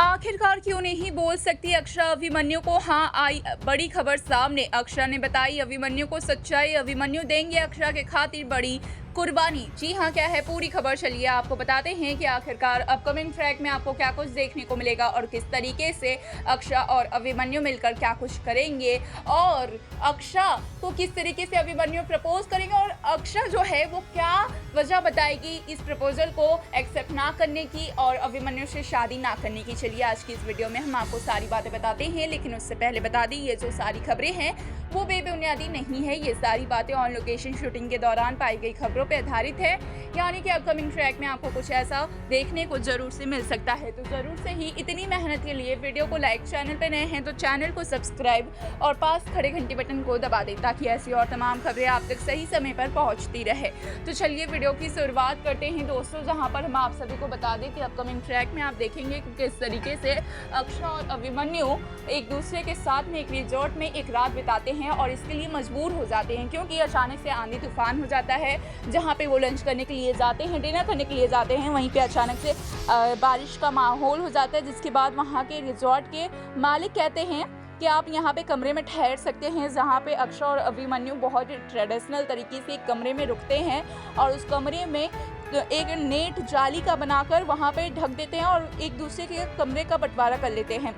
आखिरकार क्यों नहीं बोल सकती अक्षरा अभिमन्यु को? हाँ, आई बड़ी खबर सामने। अक्षरा ने बताई अभिमन्यु को सच्चाई। अभिमन्यु देंगे अक्षरा के खातिर बड़ी कुर्बानी। जी हाँ, क्या है पूरी खबर, चलिए आपको बताते हैं कि आखिरकार अपकमिंग ट्रैक में आपको क्या कुछ देखने को मिलेगा और किस तरीके से अक्षरा और अभिमन्यु मिलकर क्या कुछ करेंगे और अक्षरा को किस तरीके से अभिमन्यु प्रपोज करेंगे और अक्षरा जो है वो क्या वजह बताएगी इस प्रपोजल को एक्सेप्ट ना करने की और अभिमन्यु से शादी ना करने की। चलिए आज की इस वीडियो में हम आपको सारी बातें बताते हैं, लेकिन उससे पहले बता दी ये जो सारी खबरें हैं वो बेबुनियादी नहीं है। ये सारी बातें ऑन लोकेशन शूटिंग के दौरान पाई गई खबरों पे आधारित है, यानी कि अपकमिंग ट्रैक में आपको कुछ ऐसा देखने को जरूर से मिल सकता है। तो जरूर से ही इतनी मेहनत के लिए वीडियो को लाइक, चैनल पे नए हैं तो चैनल को सब्सक्राइब और पास खड़े घंटी बटन को दबा दें ताकि ऐसी और तमाम खबरें आप तक सही समय पर पहुंचती रहे। तो चलिए वीडियो की शुरुआत करते हैं दोस्तों, जहां पर हम आप सभी को बता दें कि अपकमिंग ट्रैक में आप देखेंगे कि किस तरीके से अक्षरा और अभिमन्यु एक दूसरे के साथ में एक रिजॉर्ट में एक रात बिताते हैं और इसके लिए मजबूर हो जाते हैं क्योंकि अचानक से आंधी तूफान हो जाता है। जहाँ पे वो लंच करने के लिए जाते हैं, डिनर करने के लिए जाते हैं, वहीं पे अचानक से बारिश का माहौल हो जाता है, जिसके बाद वहाँ के रिजॉर्ट के मालिक कहते हैं कि आप यहाँ पे कमरे में ठहर सकते हैं, जहाँ पे अक्षरा और अभिमन्यु बहुत ही ट्रेडिशनल तरीके से एक कमरे में रुकते हैं और उस कमरे में एक नेट जाली का बनाकर वहाँ पे ढक देते हैं और एक दूसरे के कमरे का बंटवारा कर लेते हैं,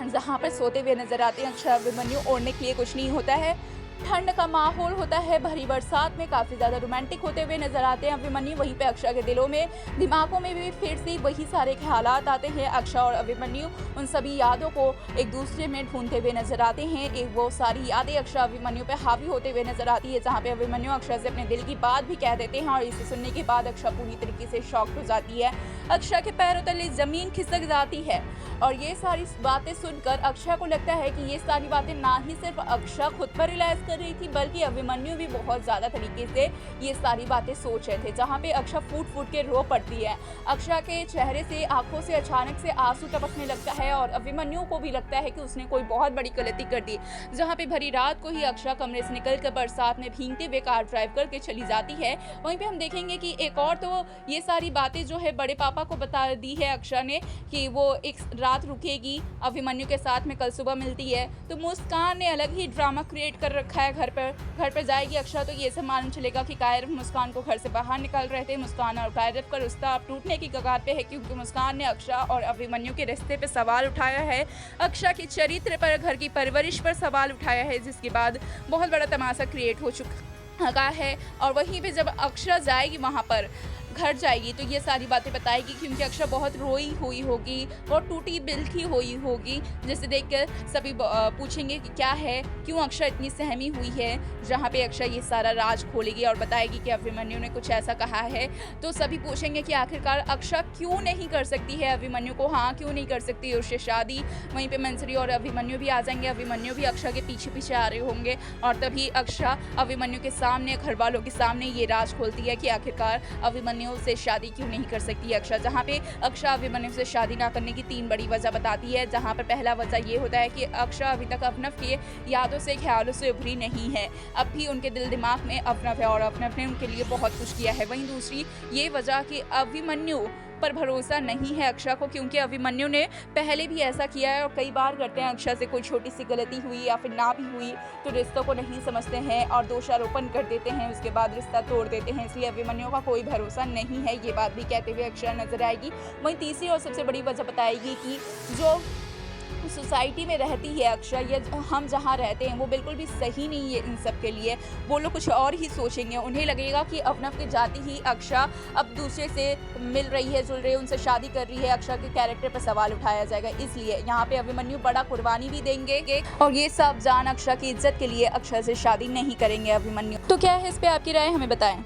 जहाँ पर सोते हुए नजर आते हैं। अक्षरा अभिमन्यु ओढ़ने के लिए कुछ नहीं होता है, ठंड का माहौल होता है, भरी बरसात में काफ़ी ज़्यादा रोमांटिक होते हुए नजर आते हैं अभिमन्यु। वहीं पे अक्षरा के दिलों में, दिमागों में भी फिर से वही सारे ख्यालात आते हैं। अक्षरा और अभिमन्यु उन सभी यादों को एक दूसरे में ढूंढते हुए नजर आते हैं। एक वो सारी यादें अक्षरा अभिमन्यु पे हावी होते हुए नजर आती है, जहाँ पे अभिमन्यु अक्षरा से अपने दिल की बात भी कह देते हैं और इसे सुनने के बाद अक्षरा पूरी तरीके से शॉक्ड हो जाती है। अक्षरा के पैरों तले जमीन खिसक जाती है और ये सारी बातें सुनकर अक्षरा को लगता है कि ये सारी बातें ना ही सिर्फ अक्षरा खुद पर रियलाइज कर रही थी बल्कि अभिमन्यु भी बहुत ज़्यादा तरीके से ये सारी बातें सोच रहे थे। जहाँ पे अक्षरा फूट फूट के रो पड़ती है, अक्षरा के चेहरे से, आंखों से अचानक से आंसू टपकने लगता है और अभिमन्यु को भी लगता है कि उसने कोई बहुत बड़ी गलती कर दी। जहाँ पे भरी रात को ही अक्षरा कमरे से निकलकर बरसात में भीगते हुए कार ड्राइव करके चली जाती है। वहीं पे हम देखेंगे कि एक और तो ये सारी बातें जो है बड़े पापा को बता दी है अक्षरा ने कि वो एक रात रुकेगी अभिमन्यु के साथ में, कल सुबह मिलती है। तो मुस्कान ने अलग ही ड्रामा क्रिएट कर रखा है। घर पर जाएगी अक्षरा तो ये सब मालूम चलेगा कि कायरव मुस्कान को घर से बाहर निकाल रहे थे। मुस्कान और कायरव का रिश्ता अब टूटने की कगार पे है क्योंकि मुस्कान ने अक्षरा और अभिमन्यु के रिश्ते पे सवाल उठाया है, अक्षरा के चरित्र पर, घर की परवरिश पर सवाल उठाया है, जिसके बाद बहुत बड़ा तमाशा क्रिएट हो चुका है। और वहीं पे जब अक्षरा जाएगी वहाँ पर, घर जाएगी तो ये सारी बातें बताएगी क्योंकि अक्षरा बहुत रोई हुई होगी और टूटी बिल्खी हुई होगी, जिसे देखकर सभी पूछेंगे कि क्या है, क्यों अक्षरा इतनी सहमी हुई है। जहाँ पे अक्षरा ये सारा राज खोलेगी और बताएगी कि अभिमन्यु ने कुछ ऐसा कहा है, तो सभी पूछेंगे कि आखिरकार अक्षरा क्यों नहीं कर सकती है अभिमन्यु को, हाँ क्यों नहीं कर सकती है उससे शादी। वहीं पे मंसरी और अभिमन्यु भी आ जाएंगे, अभिमन्यु भी अक्षरा के पीछे पीछे आ रहे होंगे और तभी अक्षरा अभिमन्यु के सामने, घर वालों के सामने ये राज खोलती है कि आखिरकार अभिमन्यु से शादी क्यों नहीं कर सकती है अक्षरा। जहाँ पे अक्षरा अभिमन्यु से शादी ना करने की 3 बड़ी वजह बताती है, जहाँ पर पहला वजह ये होता है कि अक्षरा अभी तक अफनफ के यादों से, ख्यालों से उभरी नहीं है, अब भी उनके दिल दिमाग में अफनफ है और अफनफ ने उनके लिए बहुत कुछ किया है। वहीं दूसरी ये वजह कि अभिमन्यु पर भरोसा नहीं है अक्षरा को, क्योंकि अभिमन्यु ने पहले भी ऐसा किया है और कई बार करते हैं। अक्षरा से कोई छोटी सी गलती हुई या फिर ना भी हुई तो रिश्तों को नहीं समझते हैं और दोषारोपण कर देते हैं, उसके बाद रिश्ता तोड़ देते हैं, इसलिए अभिमन्यु का कोई भरोसा नहीं है। ये बात भी कहते हुए अक्षरा नजर आएगी। वहीं तीसरी और सबसे बड़ी वजह बताएगी कि जो सोसाइटी में रहती है अक्षरा, या हम जहाँ रहते हैं वो बिल्कुल भी सही नहीं है इन सब के लिए। वो लोग कुछ और ही सोचेंगे, उन्हें लगेगा कि अफनफ के जाती ही अक्षरा अब दूसरे से मिल रही है, जुल रही है, उनसे शादी कर रही है, अक्षरा के कैरेक्टर पर सवाल उठाया जाएगा। इसलिए यहाँ पे अभिमन्यु बड़ा कुर्बानी भी देंगे और ये सब जान अक्षरा की इज्जत के लिए अक्षरा से शादी नहीं करेंगे अभिमन्यु। तो क्या है इस पे आपकी राय, हमें बताएं।